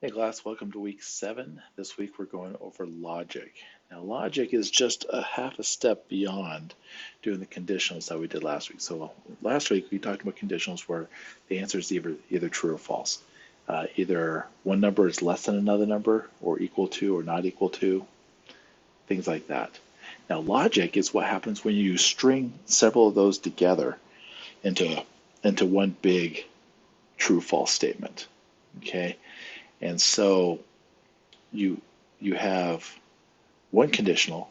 Hey class, welcome to week 7. This week we're going over logic. Now logic is just a half a step beyond doing the conditionals that we did last week. So last week we talked about conditionals where the answer is either true or false. Either one number is less than another number or equal to or not equal to, things like that. Now logic is what happens when you string several of those together into one big true-false statement. Okay? And so you you have one conditional,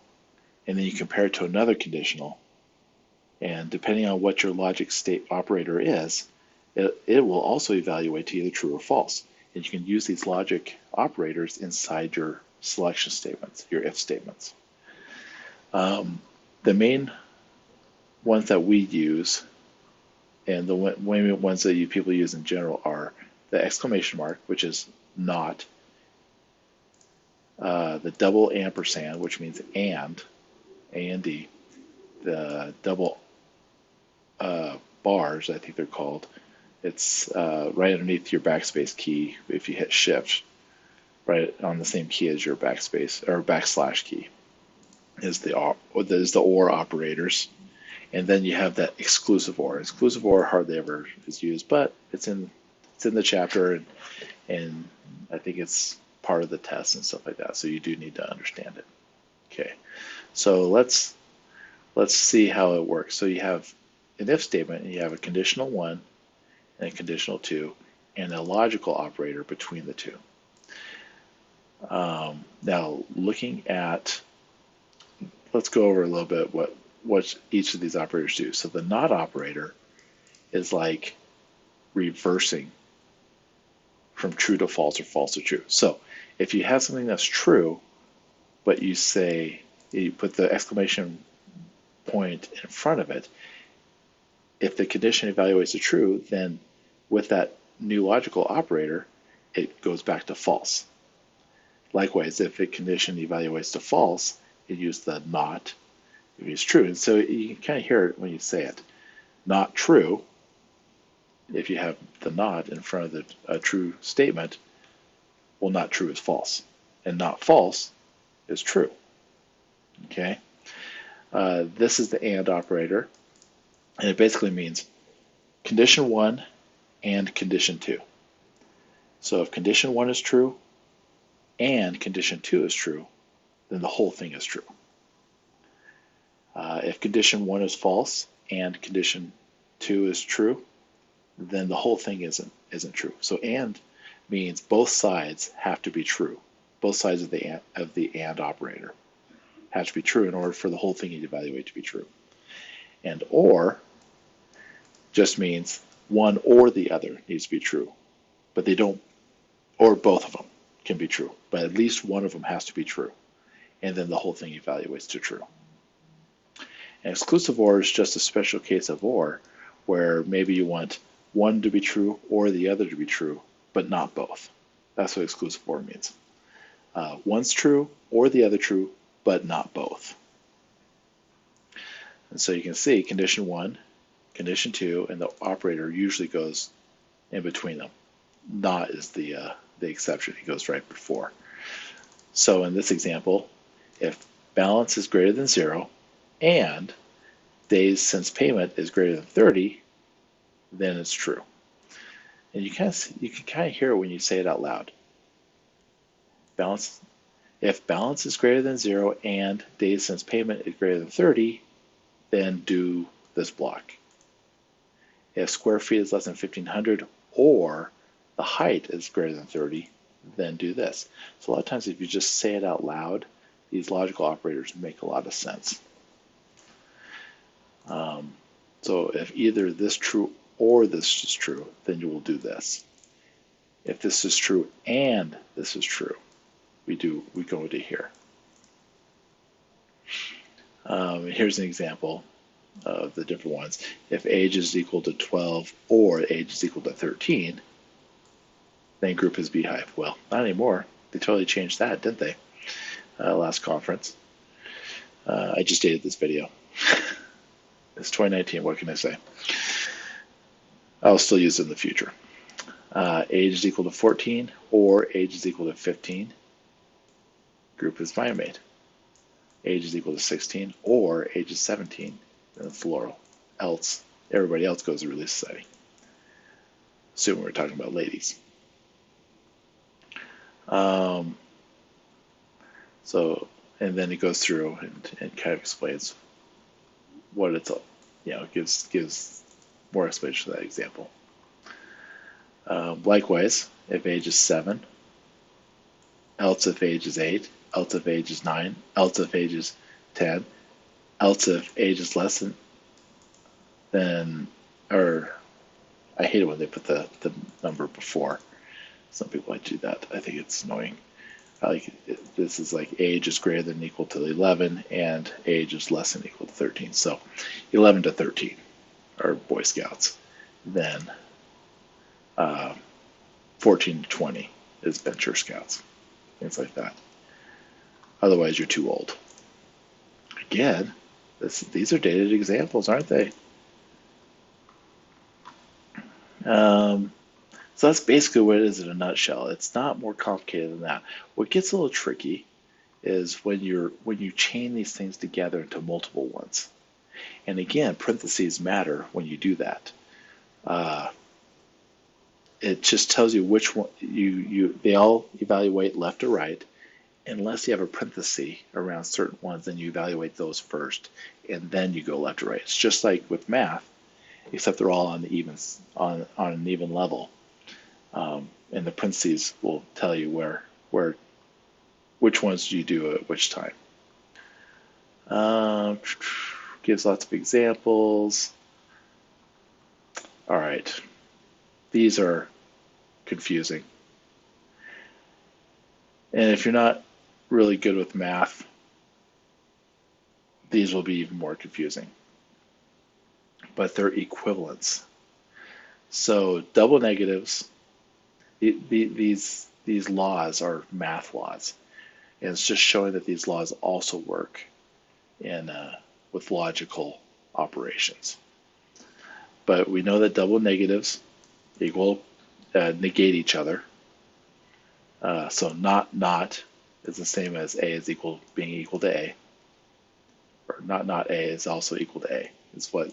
and then you compare it to another conditional, and depending on what your logic state operator is, it will also evaluate to either true or false. And you can use these logic operators inside your selection statements, your if statements. The main ones that we use, and the ones that people use in general, are the exclamation mark, which is not, the double ampersand, which means and, A and D, the double bars, I think they're called. It's right underneath your backspace key if you hit shift, right on the same key as your backspace or backslash key is the or operators. And then you have that exclusive or. Exclusive or hardly ever is used, but it's in the chapter, and I think it's part of the test and stuff like that. So you do need to understand it. Okay, so let's see how it works. So you have an if statement, and you have a conditional 1 and a conditional 2, and a logical operator between the two. Now, looking at, let's go over a little bit what each of these operators do. So the not operator is like reversing from true to false or false to true. So if you have something that's true, but you put the exclamation point in front of it, if the condition evaluates to true, then with that new logical operator, it goes back to false. Likewise, if the condition evaluates to false, you use the not if it's true. And so you can kind of hear it when you say it. Not true, if you have the not in front of a true statement, well, not true is false. And not false is true. Okay? This is the and operator, and it basically means condition 1 and condition 2. So if condition 1 is true and condition 2 is true, then the whole thing is true. If condition 1 is false and condition 2 is true, then the whole thing isn't true. So and means both sides have to be true. Both sides of the and operator have to be true in order for the whole thing you evaluate to be true. And or just means one or the other needs to be true, but they don't, or both of them can be true, but at least one of them has to be true, and then the whole thing evaluates to true. An exclusive or is just a special case of or, where maybe you want one to be true or the other to be true, but not both. That's what exclusive or means. One's true or the other true, but not both. And so you can see condition 1, condition 2, and the operator usually goes in between them. Not is the exception. It goes right before. So in this example, if balance is greater than 0 and days since payment is greater than 30, then it's true. And you can kind of hear it when you say it out loud. If balance is greater than 0 and days since payment is greater than 30, then do this block. If square feet is less than 1,500 or the height is greater than 30, then do this. So a lot of times if you just say it out loud, these logical operators make a lot of sense. So if either this true or this is true, then you will do this. If this is true and this is true, we go to here. Here's an example of the different ones. If age is equal to 12 or age is equal to 13, then group is beehive. Well, not anymore. They totally changed that, didn't they? Last conference. I just dated this video. It's 2019, what can I say? I'll still use it in the future. Age is equal to 14 or age is equal to 15. Group is Miami-Dade. Age is equal to 16 or age is 17. Then it's Laurel. Else, everybody else goes to Relief Society. Assuming we're talking about ladies. So, and then it goes through and kind of explains what it's, gives more explanation to that example. Likewise, if age is 7, else if age is 8, else if age is 9, else if age is 10, else if age is less than, or I hate it when they put the number before. Some people like to do that. I think it's annoying. This is like age is greater than or equal to 11 and age is less than or equal to 13. So 11 to 13 are Boy Scouts. Then 14 to 20 is Venture Scouts. Things like that. Otherwise, you're too old. Again, these are dated examples, aren't they? So that's basically what it is in a nutshell. It's not more complicated than that. What gets a little tricky is when you chain these things together into multiple ones. And again, parentheses matter when you do that. It just tells you which one they all evaluate left or right. Unless you have a parenthesis around certain ones, then you evaluate those first, and then you go left or right. It's just like with math, except they're all on an even level. And the parentheses will tell you which ones you do at which time. Gives lots of examples. All right, these are confusing. And if you're not really good with math, these will be even more confusing. But they're equivalents. So double negatives, these laws are math laws. And it's just showing that these laws also work with logical operations. But we know that double negatives negate each other. So not is the same as A is being equal to A. Or not A is also equal to A, is what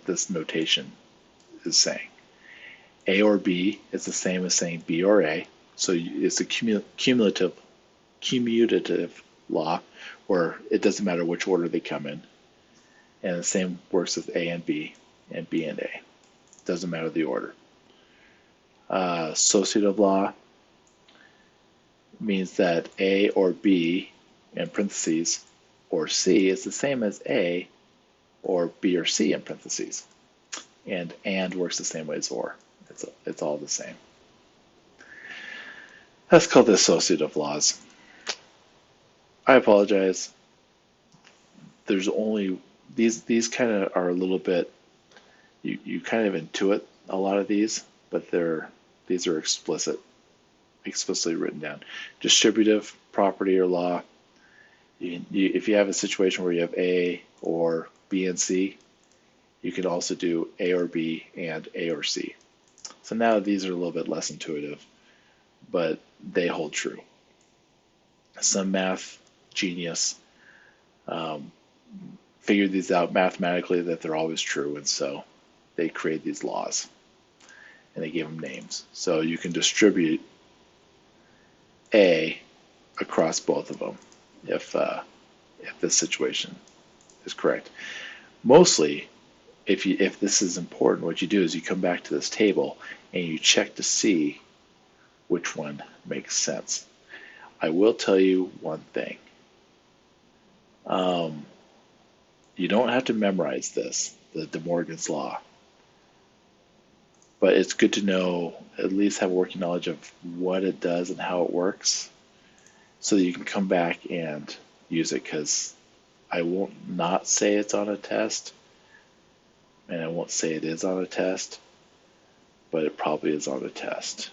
this notation is saying. A or B is the same as saying B or A. So it's a commutative law where it doesn't matter which order they come in. And the same works with A and B and A. Doesn't matter the order. Associative law means that A or B, in parentheses, or C is the same as A or B or C in parentheses. And works the same way as or. It's all the same. That's called the associative laws. I apologize. There's only these kind of are a little bit, you kind of intuit a lot of these, but these are explicitly written down. Distributive property or law. If you have a situation where you have A or B and C, you can also do A or B and A or C. So now these are a little bit less intuitive, but they hold true. Some math genius figured these out mathematically that they're always true, and so they create these laws and they gave them names. So you can distribute A across both of them if this situation is correct. Mostly, if this is important, what you do is you come back to this table and you check to see which one makes sense. I will tell you one thing. You don't have to memorize this, the De Morgan's Law. But it's good to know, at least have a working knowledge of what it does and how it works, so that you can come back and use it, because I won't not say it's on a test, and I won't say it is on a test, but it probably is on a test,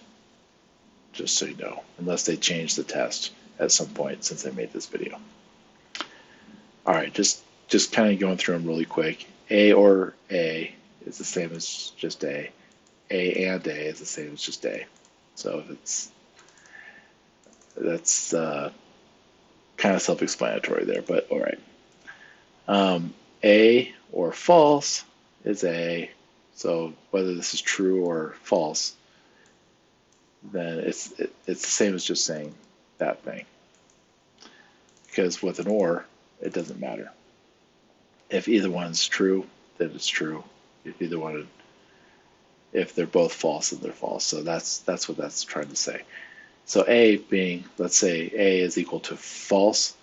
just so you know, unless they change the test at some point since I made this video. All right, just kind of going through them really quick. A or A is the same as just A. A and A is the same as just A. So that's kind of self-explanatory there, but all right. A or false is A. So whether this is true or false, then it's the same as just saying that thing. Because with an or, it doesn't matter. If either one's true, then it's true. If they're both false, then they're false. So that's what that's trying to say. So A being, let's say A is equal to false,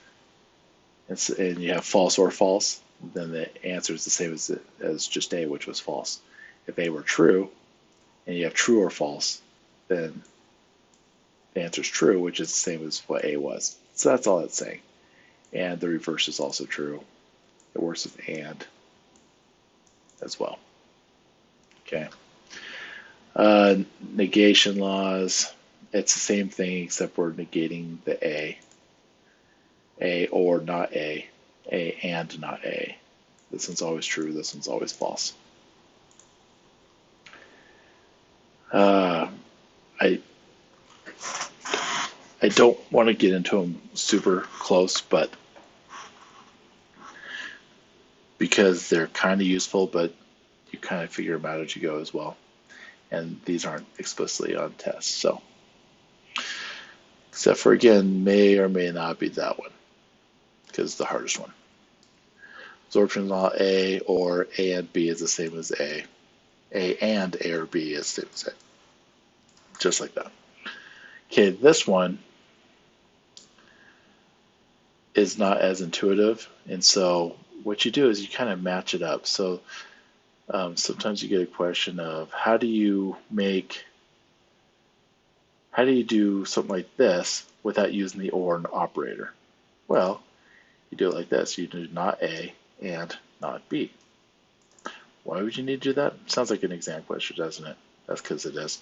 and you have false or false, then the answer is the same as just A, which was false. If A were true, and you have true or false, then the answer is true, which is the same as what A was. So that's all it's saying. And the reverse is also true. It works with and as well. Okay. Negation laws, it's the same thing except we're negating the A or not A and not A. This one's always true, this one's always false. I don't want to get into them super close, but because they're kind of useful, but you kind of figure them out as you go as well. And these aren't explicitly on tests, so. Except for, again, may or may not be that one, because it's the hardest one. Absorption law A or A and B is the same as A. A and A or B is the same as A. Just like that. Okay, this one is not as intuitive, and so what you do is you kind of match it up. So sometimes you get a question of how do you do something like this without using the or operator? Well, you do it like this. You do not A and not B. Why would you need to do that? Sounds like an exam question, doesn't it? That's because it is.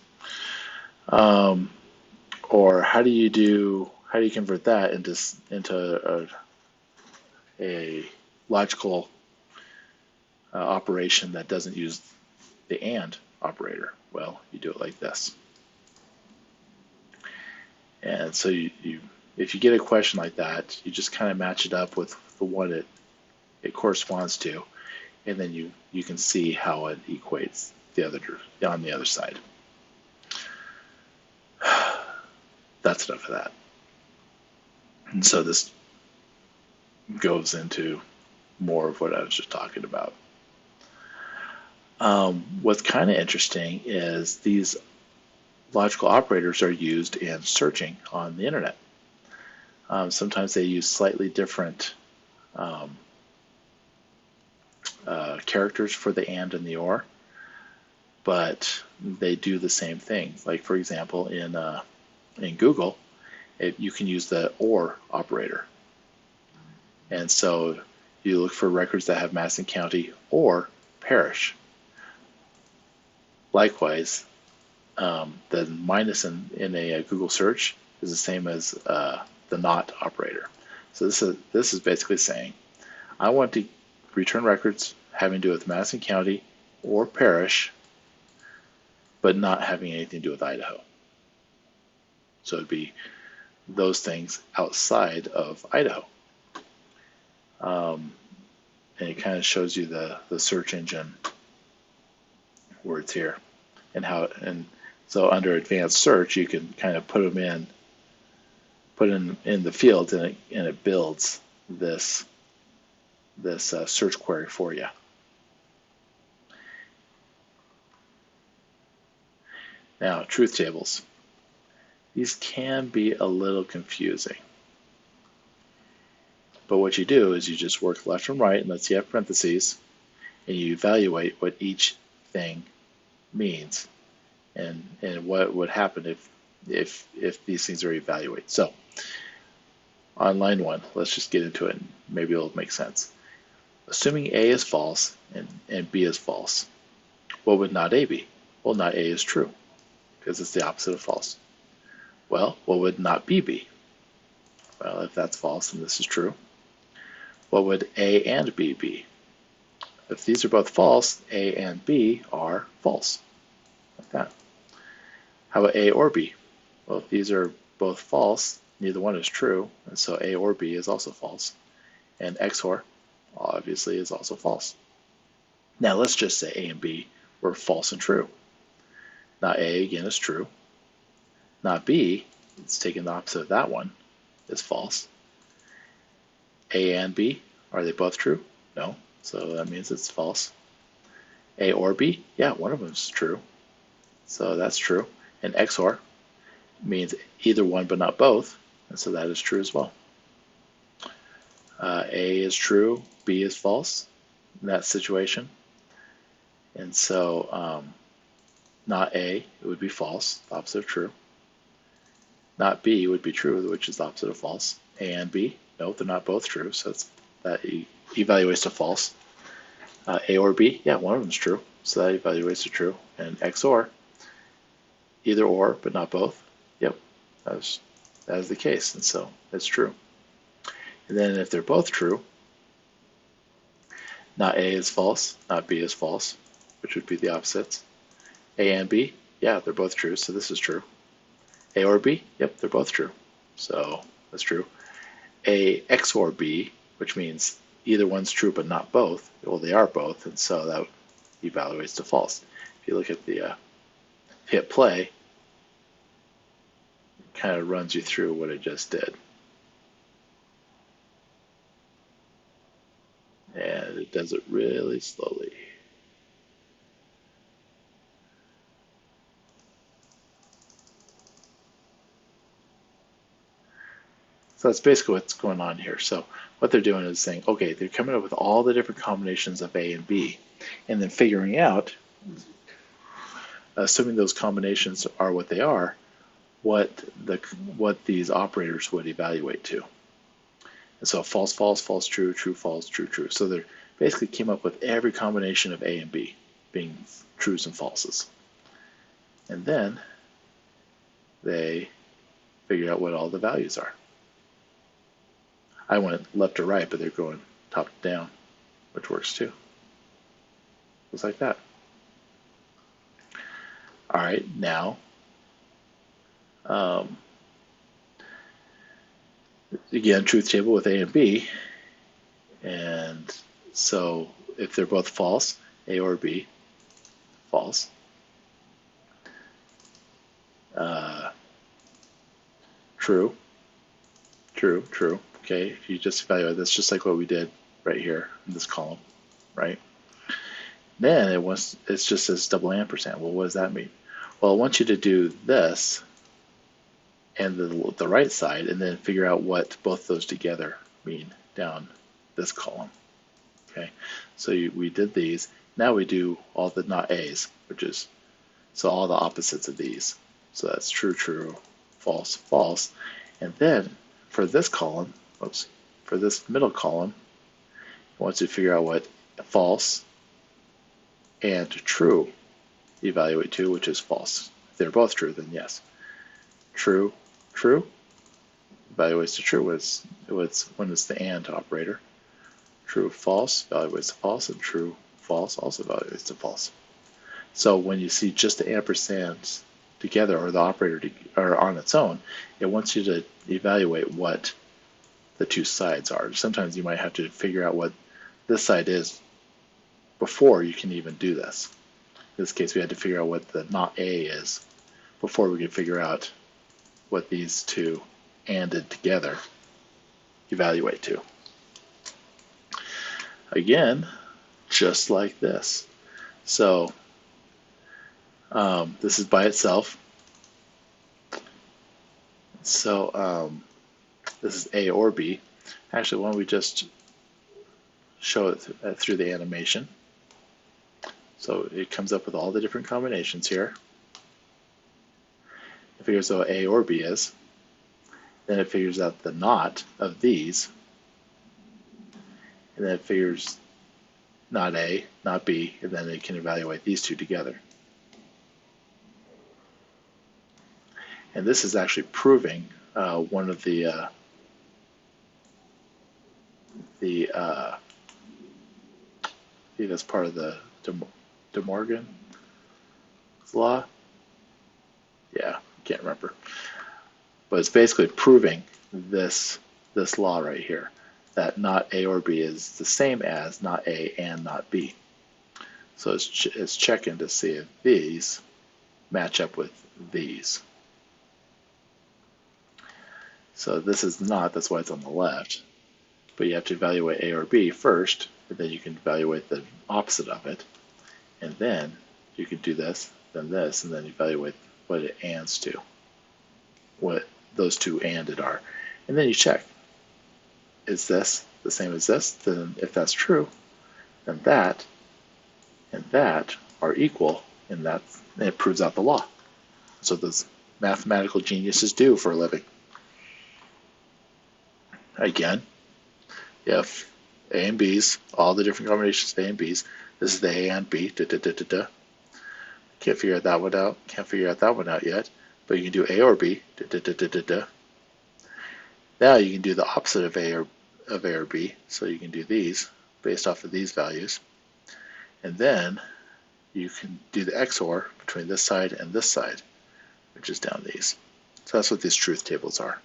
Or how do you convert that into a logical operation that doesn't use the and operator? Well, you do it like this. And so if you get a question like that, you just kind of match it up with the one it corresponds to, and then you can see how it equates on the other side. That's enough of that. And so this goes into more of what I was just talking about. What's kind of interesting is these logical operators are used in searching on the internet. Sometimes they use slightly different characters for the and the or, but they do the same thing. Like, for example, in Google, you can use the or operator. And so you look for records that have Madison County or parish. Likewise, the minus in a Google search is the same as the not operator. So this is basically saying, I want to return records having to do with Madison County or parish, but not having anything to do with Idaho. So it'd be those things outside of Idaho. And it kind of shows you the search engine words here and so under advanced search you can kind of put in the fields, and it builds this search query for you. Now, truth tables. These can be a little confusing. But what you do is you just work left and right, and let's say you have parentheses, and you evaluate what each thing means and what would happen if these things are evaluated. So on line 1, let's just get into it and maybe it'll make sense. Assuming A is false and B is false, what would not A be? Well, not A is true because it's the opposite of false. Well, what would not B be? Well, if that's false, then this is true. What would A and B be? If these are both false, A and B are false. Like that. How about A or B? Well, if these are both false, neither one is true, and so A or B is also false. And XOR obviously is also false. Now let's just say A and B were false and true. Not A again is true. Not B, it's taking the opposite of that one, is false. A and B, are they both true? No, so that means it's false. A or B, yeah, one of them is true, so that's true. And XOR means either one but not both, and so that is true as well. A is true, B is false in that situation. And so not A, it would be false, the opposite of true. Not B would be true, which is the opposite of false. A and B, no, they're not both true, so that evaluates to false. A or B, yeah, one of them is true, so that evaluates to true. And XOR, either or, but not both. Yep, that is the case, and so it's true. And then if they're both true, not A is false, not B is false, which would be the opposites. A and B, yeah, they're both true, so this is true. A or B, yep, they're both true, so that's true. A XOR B, which means either one's true but not both, well, they are both, and so that evaluates to false. If you look at the hit play, it kind of runs you through what it just did. And it does it really slowly. So that's basically what's going on here. So what they're doing is saying, okay, they're coming up with all the different combinations of A and B, and then figuring out, assuming those combinations are what they are, what these operators would evaluate to. And so false, false, false, true, true, false, true, true. So they basically came up with every combination of A and B being trues and falses. And then they figured out what all the values are. I went left to right, but they're going top to down, which works too. Just like that. All right, now, again, truth table with A and B. And so if they're both false, A or B, false. True, true, true. Okay, if you just evaluate this, just like what we did right here in this column, right? Then it's just this double ampersand. Well, what does that mean? Well, I want you to do this and the right side, and then figure out what both those together mean down this column. Okay, so we did these. Now we do all the not A's, which is so all the opposites of these. So that's true, true, false, false. And then for this column, oops, for this middle column, I want you to figure out what false and true evaluate to, which is false. If they're both true, then yes. True, true, evaluates to true when it's the and operator. True, false evaluates to false, and true, false also evaluates to false. So when you see just the ampersands together, or the operator or on its own, it wants you to evaluate what the two sides are. Sometimes you might have to figure out what this side is before you can even do this. In this case, we had to figure out what the not A is before we could figure out what these two ANDed together evaluate to. Again, just like this. So this is by itself. So this is A or B. Actually, why don't we just show it through the animation. So it comes up with all the different combinations here. It figures out what A or B is. Then it figures out the not of these. And then it figures not A, not B, and then it can evaluate these two together. And this is actually proving one of the I think that's part of the De Morgan's law. Yeah, can't remember. but it's basically proving this law right here, that not A or B is the same as not A and not B. So it's checking to see if these match up with these. So this is not, that's why it's on the left. But you have to evaluate A or B first, and then you can evaluate the opposite of it. And then you can do this, and then evaluate what it ands to, what those two anded are. And then you check, is this the same as this? Then if that's true, then that and that are equal, and it proves out the law. So those mathematical geniuses do for a living. Again, if A and B's, all the different combinations of A and B's, this is the A and B, Can't figure that one out, can't figure out that one out yet, but you can do A or B, Now you can do the opposite of A or B, so you can do these based off of these values. And then you can do the XOR between this side and this side, which is down these. So that's what these truth tables are.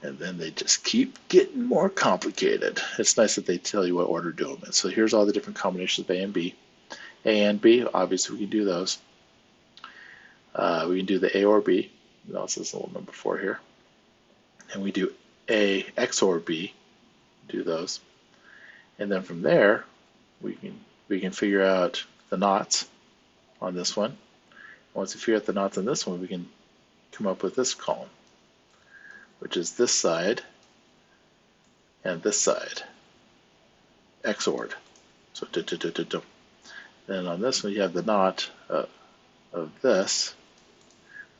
And then they just keep getting more complicated. It's nice that they tell you what order to do them in. So here's all the different combinations of A and B. A and B, obviously we can do those. We can do the A or B. No, this is a little number 4 here. And we do A XOR B, do those. And then from there, we can figure out the knots on this one. Once we figure out the knots on this one, we can come up with this column, which is this side and this side, XOR'd. So then on this one, you have the knot of this,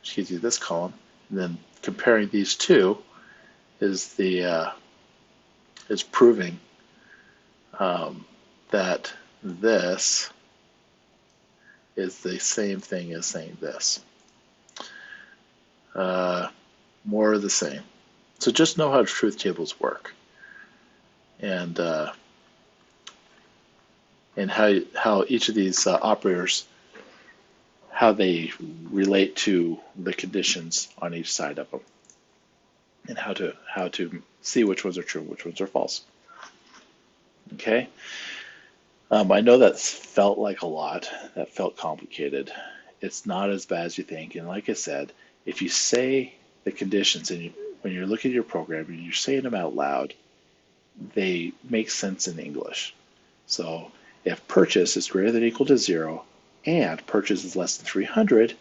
which gives you this column. And then comparing these two is proving that this is the same thing as saying this. More of the same. So just know how truth tables work, and how each of these operators, how they relate to the conditions on each side of them, and how to see which ones are true, which ones are false. Okay. I know that felt like a lot. That felt complicated. It's not as bad as you think. And like I said, if you say the conditions and when you're looking at your program and you're saying them out loud, they make sense in English. So if purchase is greater than or equal to 0 and purchase is less than 300,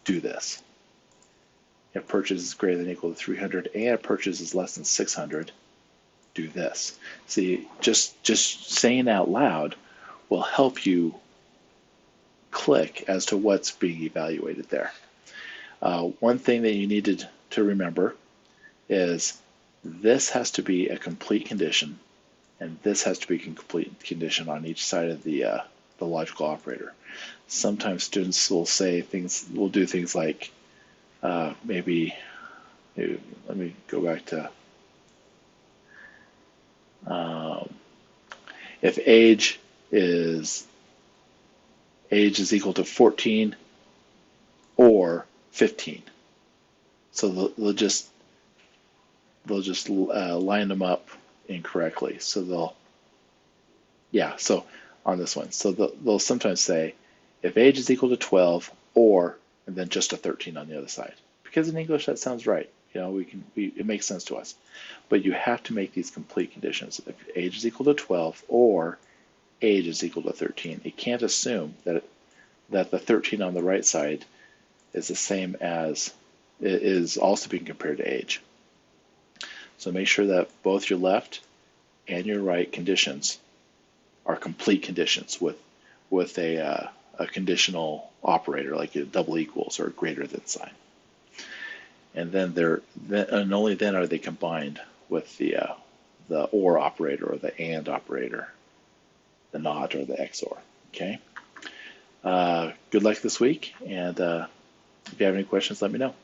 do this. If purchase is greater than or equal to 300 and purchase is less than 600, do this. See, just saying out loud will help you click as to what's being evaluated there. One thing that you needed to remember is this has to be a complete condition, and this has to be a complete condition on each side of the logical operator. Sometimes students will do things like maybe let me go back to if age is equal to 14 or 15. So they'll just line them up incorrectly. So so on this one, so they'll sometimes say if age is equal to 12 or, and then just a 13 on the other side. Because in English that sounds right. It makes sense to us. But you have to make these complete conditions. If age is equal to 12 or age is equal to 13, it can't assume that the 13 on the right side is the same as, it is also being compared to age. So make sure that both your left and your right conditions are complete conditions with a conditional operator like a double equals or greater than sign. And then and only then are they combined with the OR operator or the AND operator, the NOT or the XOR. Okay. Good luck this week, and if you have any questions, let me know.